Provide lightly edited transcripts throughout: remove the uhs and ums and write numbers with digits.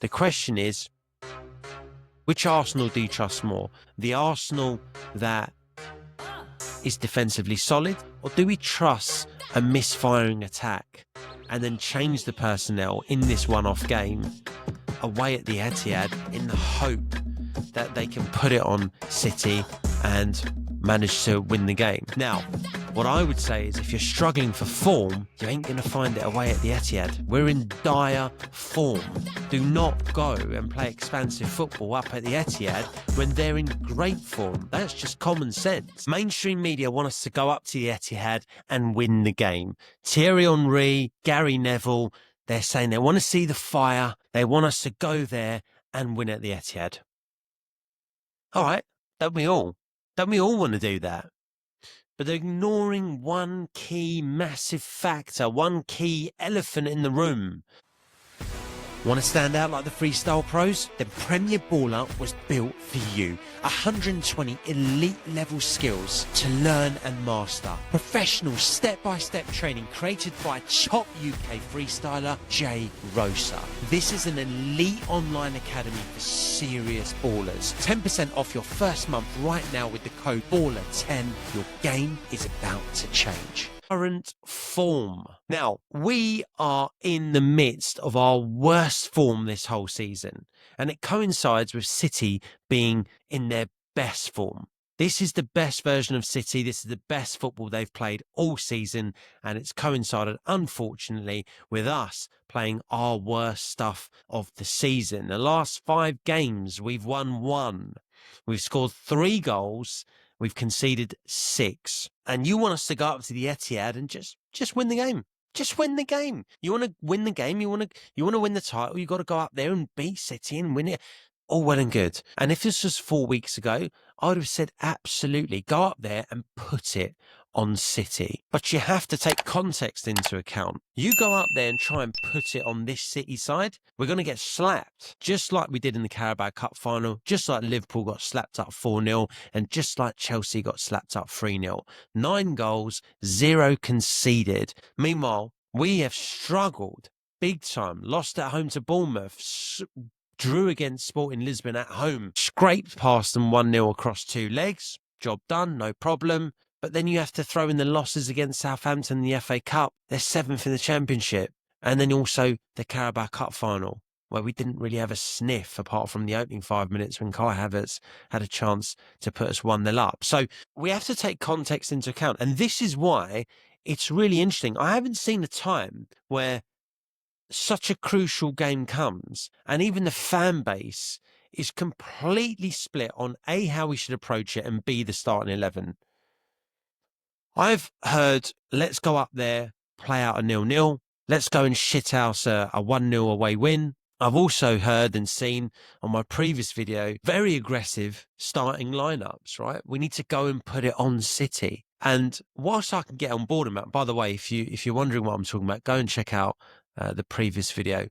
the question is, which Arsenal do you trust more? The Arsenal that is defensively solid, or do we trust a misfiring attack and then change the personnel in this one-off game away at the Etihad in the hope that they can put it on City and manage to win the game? Now, what I would say is if you're struggling for form, you ain't going to find it away at the Etihad. We're in dire form. Do not go and play expansive football up at the Etihad when they're in great form. That's just common sense. Mainstream media want us to go up to the Etihad and win the game. Thierry Henry, Gary Neville, they're saying they want to see the fire. They want us to go there and win at the Etihad. All right, don't we all? Don't we all want to do that? But they're ignoring one key massive factor, one key elephant in the room. Want to stand out like the freestyle pros? Then Premier Baller was built for you. 120 elite level skills to learn and master. Professional step-by-step training created by top UK freestyler Jay Rosa. This is an elite online academy for serious ballers. 10% off your first month right now with the code BALLER10. Your game is about to change. Current form. Now, we are in the midst of our worst form this whole season, and it coincides with City being in their best form. This is the best version of City. This is the best football they've played all season, and it's coincided, unfortunately, with us playing our worst stuff of the season. The last 5 games, we've won 1. We've scored 3 goals. We've conceded 6. And you want us to go up to the Etihad and just win the game. Just win the game. You want to win the game. You want to win the title. You've got to go up there and beat City and win it. All well and good. And if this was 4 weeks ago, I would have said absolutely go up there and put it on City. But you have to take context into account. You go up there and try and put it on this City side, we're going to get slapped. Just like we did in the Carabao Cup final, just like Liverpool got slapped up 4-0, and just like Chelsea got slapped up 3-0. 9 goals, 0 conceded. Meanwhile, we have struggled big time. Lost at home to Bournemouth. Drew against Sporting Lisbon at home. Scraped past them 1-0 across 2 legs. Job done, no problem. But then you have to throw in the losses against Southampton in the FA Cup. They're 7th in the Championship. And then also the Carabao Cup final, where we didn't really have a sniff apart from the opening 5 minutes when Kai Havertz had a chance to put us 1-0 up. So we have to take context into account. And this is why it's really interesting. I haven't seen a time where such a crucial game comes and even the fan base is completely split on A, how we should approach it, and B, the starting 11. I've heard, let's go up there, play out a 0-0. Let's go and shithouse a 1-0 away win. I've also heard and seen on my previous video, very aggressive starting lineups, right? We need to go and put it on City. And whilst I can get on board with that, by the way, if you're wondering what I'm talking about, go and check out the previous video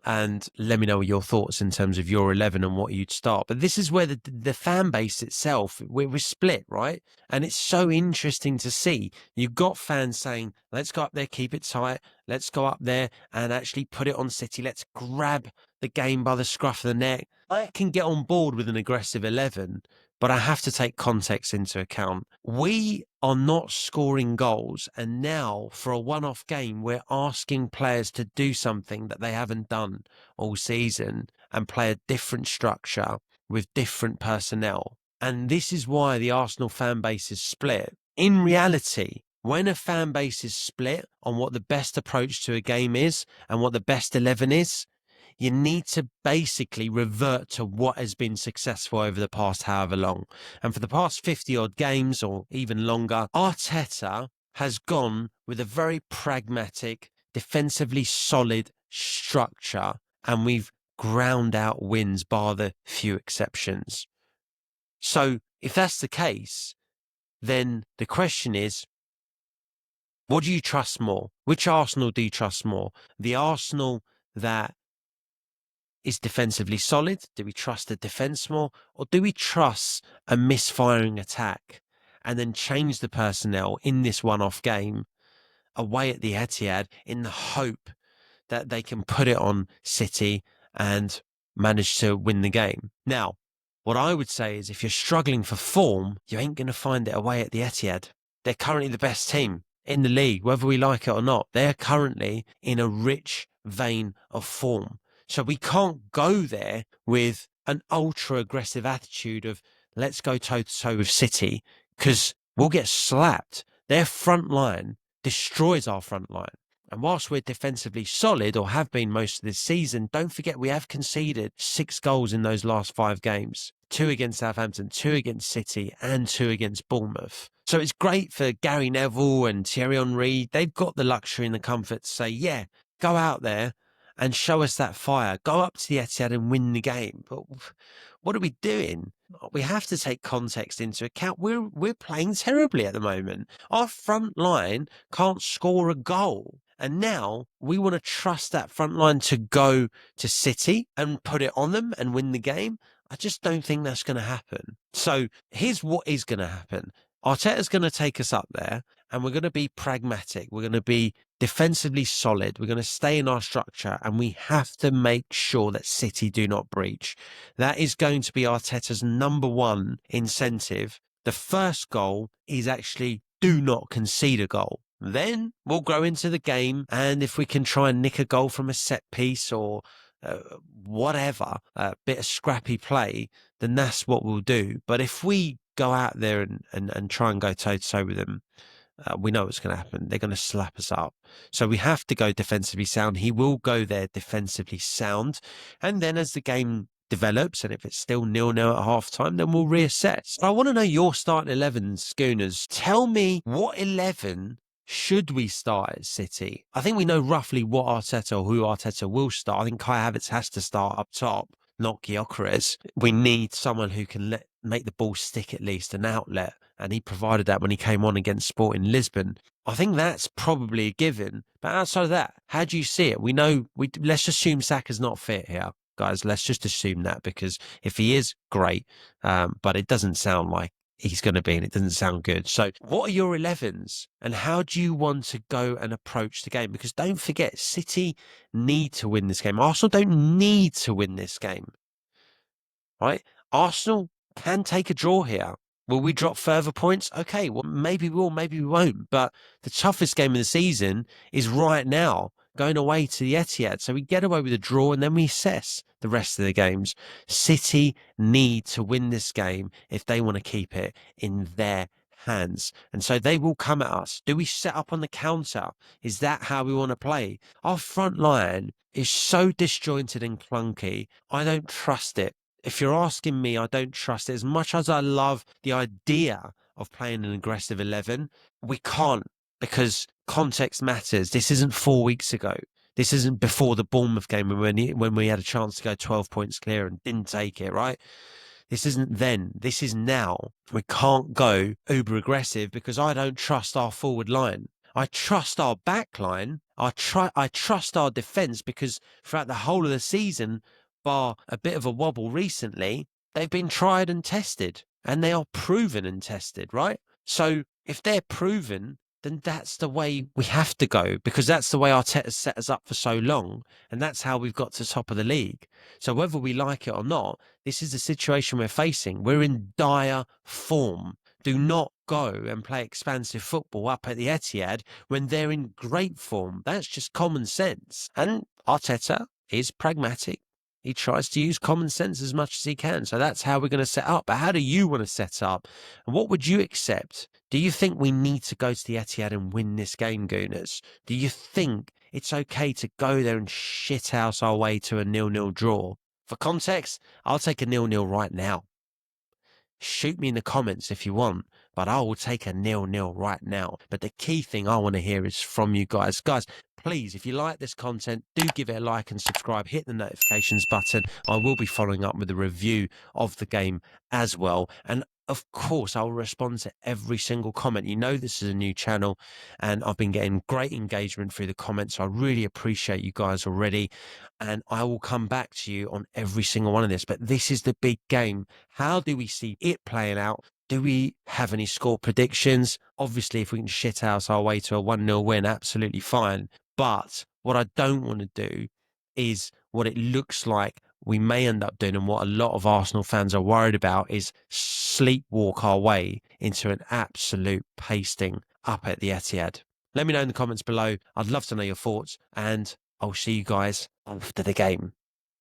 and let me know your thoughts in terms of your 11 and what you'd start. But this is where the fan base itself, we're split, right? And it's so interesting to see. You've got fans saying, let's go up there, keep it tight. Let's go up there and actually put it on City. Let's grab the game by the scruff of the neck. I can get on board with an aggressive 11, but I have to take context into account. We are not scoring goals, and now for a one-off game, we're asking players to do something that they haven't done all season and play a different structure with different personnel. And this is why the Arsenal fan base is split. In reality, when a fan base is split on what the best approach to a game is and what the best 11 is, you need to basically revert to what has been successful over the past however long. And for the past 50 odd games or even longer, Arteta has gone with a very pragmatic, defensively solid structure, and we've ground out wins bar the few exceptions. So if that's the case, then the question is, what do you trust more? Which Arsenal do you trust more? The Arsenal that is defensively solid? Do we trust the defence more? Or do we trust a misfiring attack and then change the personnel in this one-off game away at the Etihad in the hope that they can put it on City and managed to win the game. Now, what I would say is if you're struggling for form, you ain't going to find it away at the Etihad. They're currently the best team in the league, whether we like it or not. They're currently in a rich vein of form. So we can't go there with an ultra aggressive attitude of let's go toe to toe with City, because we'll get slapped. Their front line destroys our front line. And whilst we're defensively solid, or have been most of this season, don't forget we have conceded 6 goals in those last 5 games. 2 against Southampton, 2 against City, and 2 against Bournemouth. So it's great for Gary Neville and Thierry Henry. They've got the luxury and the comfort to say, yeah, go out there and show us that fire. Go up to the Etihad and win the game. But what are we doing? We have to take context into account. We're playing terribly at the moment. Our front line can't score a goal. And now we want to trust that front line to go to City and put it on them and win the game. I just don't think that's going to happen. So here's what is going to happen. Arteta's going to take us up there and we're going to be pragmatic. We're going to be defensively solid. We're going to stay in our structure and we have to make sure that City do not breach. That is going to be Arteta's number one incentive. The first goal is actually do not concede a goal. Then we'll grow into the game, and if we can try and nick a goal from a set piece or whatever, a bit of scrappy play, then that's what we'll do. But if we go out there and try and go toe-to-toe with them, we know what's going to happen. They're going to slap us up. So we have to go defensively sound. He will go there defensively sound. And then as the game develops, and if it's still 0-0 at half time, then we'll reassess. But I want to know your starting 11s, Schooners. Tell me what 11 should we start at City? I think we know roughly what Arteta or who Arteta will start. I think Kai Havertz has to start up top, not Gyökeres. We need someone who can make the ball stick, at least an outlet, and he provided that when he came on against Sporting Lisbon. I think that's probably a given. But outside of that, how do you see it? We know, let's assume Saka's not fit here, guys. Let's just assume that, because if he is, great, but it doesn't sound like he's going to be, and it doesn't sound good. So what are your 11s and how do you want to go and approach the game? Because don't forget, City need to win this game. Arsenal don't need to win this game, right? Arsenal can take a draw here. Will we drop further points? Okay, well, maybe we will, maybe we won't. But the toughest game of the season is right now, going away to the Etihad. So we get away with a draw and then we assess the rest of the games. City need to win this game if they want to keep it in their hands. And so they will come at us. Do we set up on the counter? Is that how we want to play? Our front line is so disjointed and clunky. I don't trust it. If you're asking me, I don't trust it. As much as I love the idea of playing an aggressive 11, we can't, because context matters. This isn't 4 weeks ago. This isn't before the Bournemouth game when we had a chance to go 12 points clear and didn't take it, right? This isn't then. This is now. We can't go uber aggressive because I don't trust our forward line. I trust our back line. I trust our defence, because throughout the whole of the season, bar a bit of a wobble recently, they've been tried and tested, and they are proven and tested, right? So if they're proven, then that's the way we have to go, because that's the way Arteta's set us up for so long, and that's how we've got to top of the league. So whether we like it or not, this is the situation we're facing. We're in dire form. Do not go and play expansive football up at the Etihad when they're in great form. That's just common sense. And Arteta is pragmatic. He tries to use common sense as much as he can. So that's how we're going to set up. But how do you want to set up? And what would you accept? Do you think we need to go to the Etihad and win this game, Gooners? Do you think it's okay to go there and shithouse our way to a 0-0 draw? For context, I'll take a 0-0 right now. Shoot me in the comments if you want, but I will take a 0-0 right now. But the key thing I want to hear is from you guys. Guys, please, if you like this content, do give it a like and subscribe. Hit the notifications button. I will be following up with a review of the game as well. And of course, I'll respond to every single comment. You know this is a new channel, and I've been getting great engagement through the comments. So I really appreciate you guys already, and I will come back to you on every single one of this. But this is the big game. How do we see it playing out? Do we have any score predictions? Obviously, if we can shithouse our way to a 1-0 win, absolutely fine. But what I don't want to do is what it looks like we may end up doing, and what a lot of Arsenal fans are worried about is sleepwalk our way into an absolute pasting up at the Etihad. Let me know in the comments below. I'd love to know your thoughts, and I'll see you guys after the game.